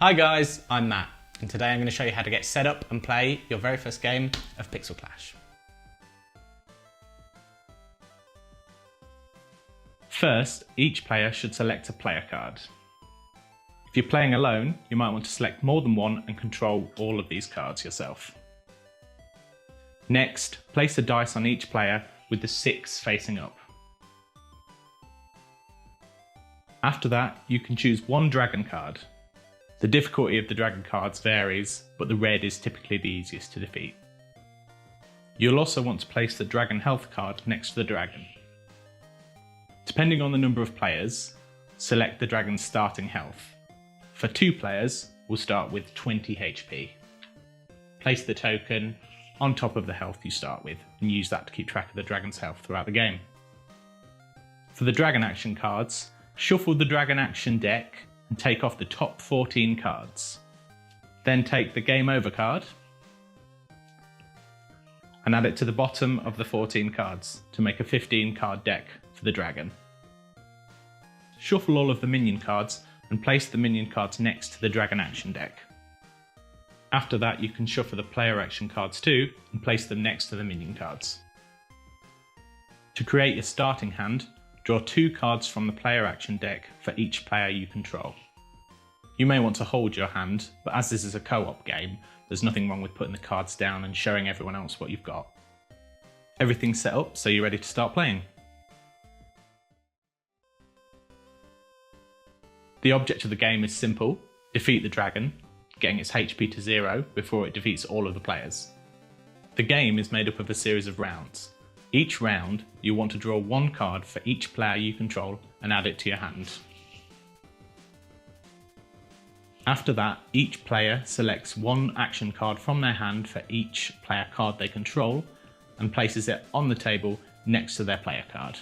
Hi guys, I'm Matt, and today I'm going to show you how to get set up and play your very first game of Pixel Clash. First, each player should select a player card. If you're playing alone, you might want to select more than one and control all of these cards yourself. Next, place a dice on each player with the 6 facing up. After that, you can choose one dragon card. The difficulty of the dragon cards varies, but the red is typically the easiest to defeat. You'll also want to place the dragon health card next to the dragon. Depending on the number of players, select the dragon's starting health. For 2 players, we'll start with 20 HP. Place the token on top of the health you start with and use that to keep track of the dragon's health throughout the game. For the dragon action cards, shuffle the dragon action deck and take off the top 14 cards. Then take the game over card and add it to the bottom of the 14 cards to make a 15 card deck for the dragon. Shuffle all of the minion cards and place the minion cards next to the dragon action deck. After that, you can shuffle the player action cards too and place them next to the minion cards. To create your starting hand, draw 2 cards from the player action deck for each player you control. You may want to hold your hand, but as this is a co-op game, there's nothing wrong with putting the cards down and showing everyone else what you've got. Everything's set up, so you're ready to start playing. The object of the game is simple: defeat the dragon, getting its HP to 0 before it defeats all of the players. The game is made up of a series of rounds. Each round, you want to draw 1 card for each player you control and add it to your hand. After that, each player selects 1 action card from their hand for each player card they control and places it on the table next to their player card.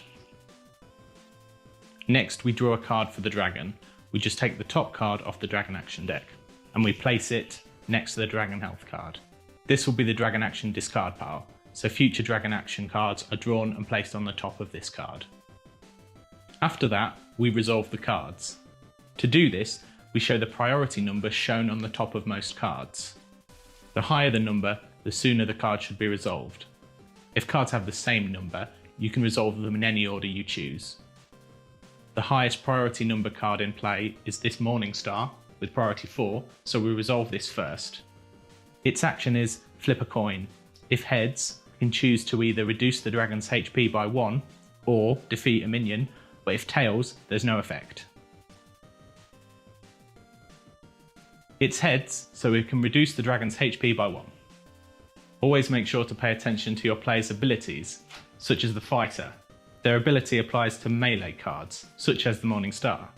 Next, we draw a card for the dragon. We just take the top card off the dragon action deck and we place it next to the dragon health card. This will be the dragon action discard pile, so future dragon action cards are drawn and placed on the top of this card. After that, we resolve the cards. To do this, we show the priority number shown on the top of most cards. The higher the number, the sooner the card should be resolved. If cards have the same number, you can resolve them in any order you choose. The highest priority number card in play is this Morning Star with priority 4, so we resolve this first. Its action is flip a coin. If heads, you can choose to either reduce the dragon's HP by 1 or defeat a minion, but if tails, there's no effect. It's heads, so we can reduce the dragon's HP by 1. Always make sure to pay attention to your player's abilities, such as the fighter. Their ability applies to melee cards, such as the Morning Star.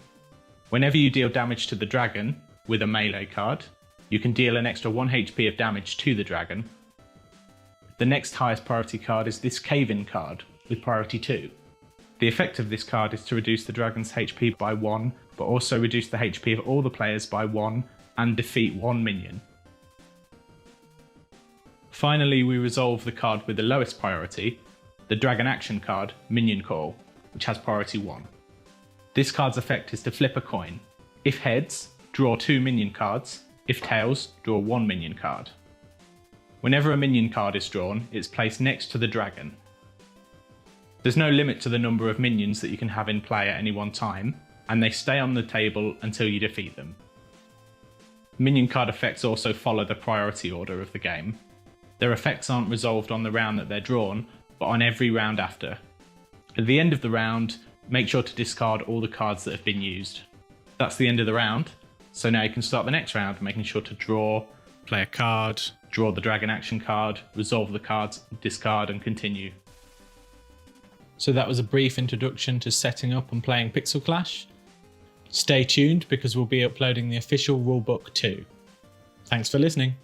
Whenever you deal damage to the dragon with a melee card, you can deal an extra 1 HP of damage to the dragon. The next highest priority card is this Cave-In card with priority 2. The effect of this card is to reduce the dragon's HP by 1, but also reduce the HP of all the players by 1 and defeat 1 minion. Finally, we resolve the card with the lowest priority, the dragon action card, Minion Call, which has priority 1. This card's effect is to flip a coin. If heads, draw 2 minion cards. If tails, draw 1 minion card. Whenever a minion card is drawn, it's placed next to the dragon. There's no limit to the number of minions that you can have in play at any one time, and they stay on the table until you defeat them. Minion card effects also follow the priority order of the game. Their effects aren't resolved on the round that they're drawn, but on every round after. At the end of the round, make sure to discard all the cards that have been used. That's the end of the round, so now you can start the next round, making sure to draw, play a card, draw the dragon action card, resolve the cards, discard and continue. So that was a brief introduction to setting up and playing Pixel Clash. Stay tuned because we'll be uploading the official rulebook too. Thanks for listening.